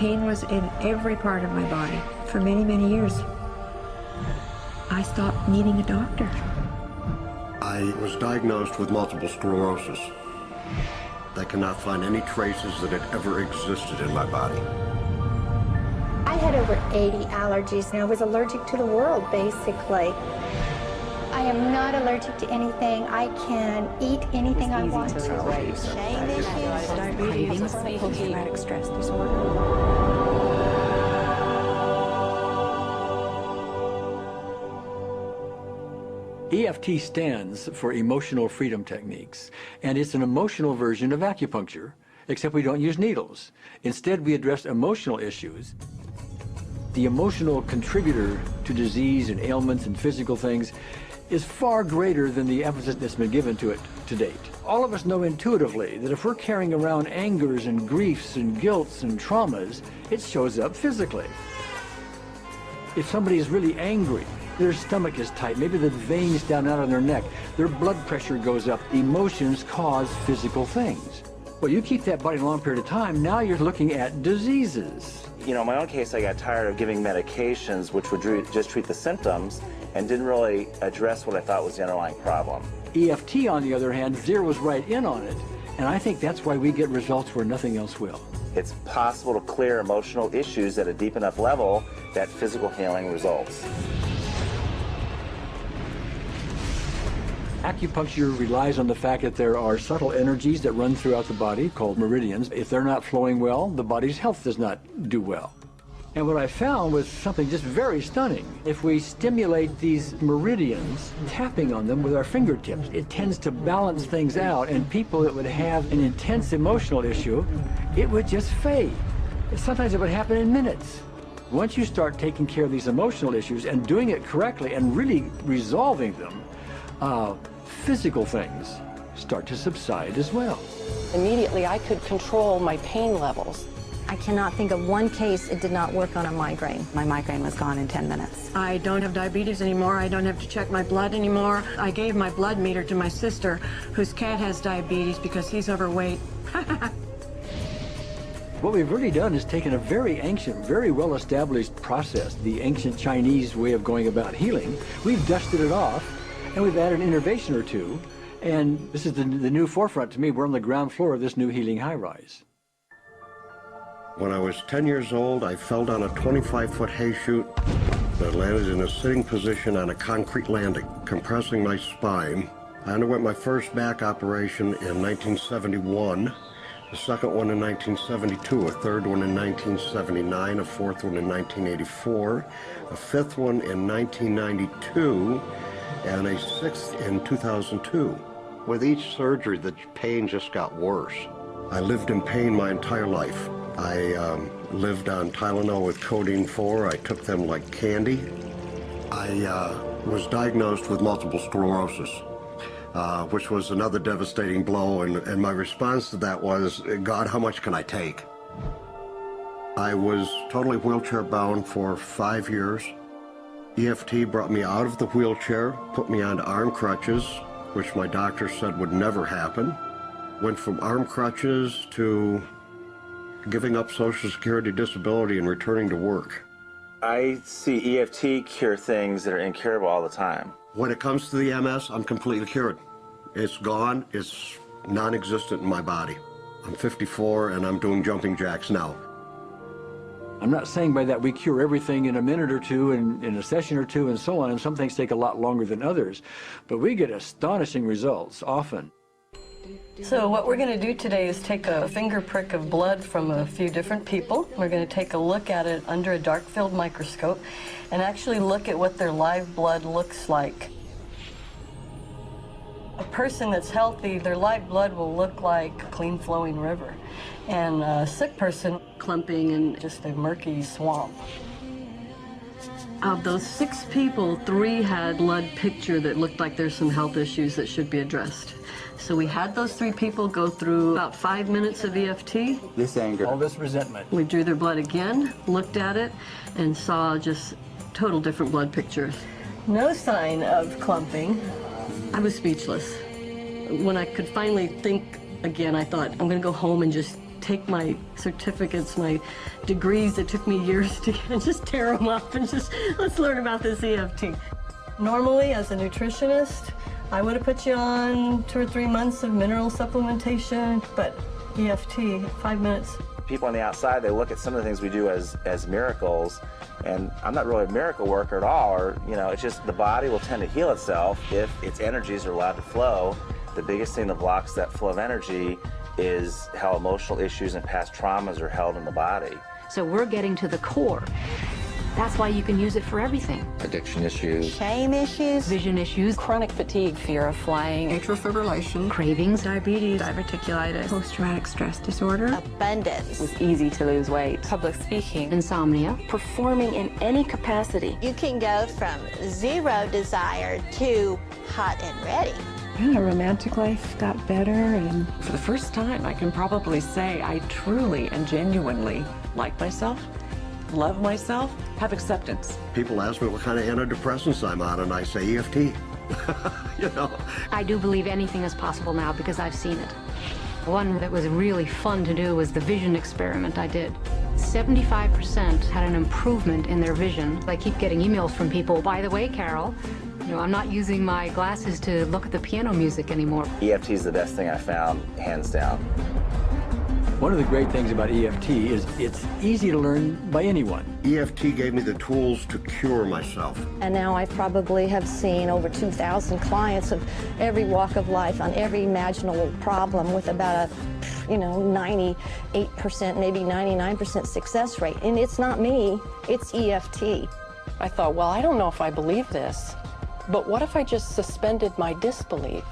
pain was in every part of my body for many, many years. I stopped needing a doctor. I was diagnosed with multiple sclerosis. They cannot find any traces that it ever existed in my body. I had over 80 allergies, and I was allergic to the world, basically. I am not allergic to anything. I can eat anything I want to. Diabetes, post-traumatic stress disorder. EFT stands for Emotional Freedom Techniques, and it's an emotional version of acupuncture, except we don't use needles. Instead, we address emotional issues. The emotional contributor to disease and ailments and physical things is far greater than the emphasis that's been given to it to date. All of us know intuitively that if we're carrying around angers and griefs and guilts and traumas, it shows up physically. If somebody is really angry, their stomach is tight, maybe the veins down out on their neck, their blood pressure goes up. Emotions cause physical things. Well, you keep that body a long period of time, now you're looking at diseases. You know, in my own case, I got tired of giving medications which would just treat the symptoms and didn't really address what I thought was the underlying problem. EFT, on the other hand, zeroes right in on it, and I think that's why we get results where nothing else will. It's possible to clear emotional issues at a deep enough level that physical healing results. Acupuncture relies on the fact that there are subtle energies that run throughout the body called meridians. If they're not flowing well, the body's health does not do well. And what I found was something just very stunning. If we stimulate these meridians, tapping on them with our fingertips, it tends to balance things out, and people that would have an intense emotional issue, it would just fade. Sometimes it would happen in minutes. Once you start taking care of these emotional issues and doing it correctly and really resolving them, physical things start to subside as well. Immediately, I could control my pain levels. I cannot think of one case it did not work on a migraine. My migraine was gone in 10 minutes. I don't have diabetes anymore. I don't have to check my blood anymore. I gave my blood meter to my sister, whose cat has diabetes because he's overweight. What we've really done is taken a very ancient, very well-established process, the ancient Chinese way of going about healing. We've dusted it off, and we've added an innovation or two, and this is the new forefront to me. We're on the ground floor of this new healing high-rise. When I was 10 years old, I fell down a 25-foot hay chute that landed in a sitting position on a concrete landing, compressing my spine. I underwent my first back operation in 1971, the second one in 1972, a third one in 1979, a fourth one in 1984, a fifth one in 1992, and a sixth in 2002. With each surgery, the pain just got worse. I lived in pain my entire life. I lived on Tylenol with codeine 4. I took them like candy. I was diagnosed with multiple sclerosis, which was another devastating blow, and my response to that was, God, how much can I take? I was totally wheelchair bound for 5 years. EFT brought me out of the wheelchair, put me onto arm crutches, which my doctor said would never happen. Went from arm crutches to giving up Social Security disability and returning to work. I see EFT cure things that are incurable all the time. When it comes to the MS, I'm completely cured. It's gone, it's non-existent in my body. I'm 54 and I'm doing jumping jacks now. I'm not saying by that we cure everything in a minute or two, and in a session or two, and so on, and some things take a lot longer than others, but we get astonishing results often. So what we're going to do today is take a finger prick of blood from a few different people. We're going to take a look at it under a dark field microscope and actually look at what their live blood looks like. A person that's healthy, their live blood will look like a clean flowing river, and a sick person clumping in just a murky swamp. Of those 6 people, 3 had blood picture that looked like there's some health issues that should be addressed. So we had those 3 people go through about 5 minutes of EFT. This anger. All this resentment. We drew their blood again, looked at it, and saw just total different blood pictures. No sign of clumping. I was speechless. When I could finally think again, I thought, I'm going to go home and just take my certificates, my degrees that took me years to get, and just tear them up and just, let's learn about this EFT. Normally, as a nutritionist, I would have put you on 2 or 3 months of mineral supplementation, but EFT, 5 minutes. People on the outside, they look at some of the things we do as miracles, and I'm not really a miracle worker at all, or, you know, it's just the body will tend to heal itself if its energies are allowed to flow. The biggest thing that blocks that flow of energy is how emotional issues and past traumas are held in the body. So we're getting to the core. That's why you can use it for everything. Addiction issues. Shame issues. Vision issues. Chronic fatigue, fear of flying. Atrial fibrillation. Cravings. Diabetes. Diverticulitis. Post-traumatic stress disorder. Abundance. It was easy to lose weight. Public speaking. Insomnia. Performing in any capacity. You can go from zero desire to hot and ready. Yeah, romantic life got better, and for the first time I can probably say I truly and genuinely like myself, love myself, have acceptance. People ask me what kind of antidepressants I'm on, and I say EFT. You know. I do believe anything is possible now because I've seen it. One that was really fun to do was the vision experiment I did. 75% had an improvement in their vision. I keep getting emails from people, by the way, Carol, you know, I'm not using my glasses to look at the piano music anymore. EFT is the best thing I found, hands down. One of the great things about EFT is it's easy to learn by anyone. EFT gave me the tools to cure myself. And now I probably have seen over 2,000 clients of every walk of life on every imaginable problem with about a, 98%, maybe 99% success rate. And it's not me, it's EFT. I thought, well, I don't know if I believe this, but what if I just suspended my disbelief?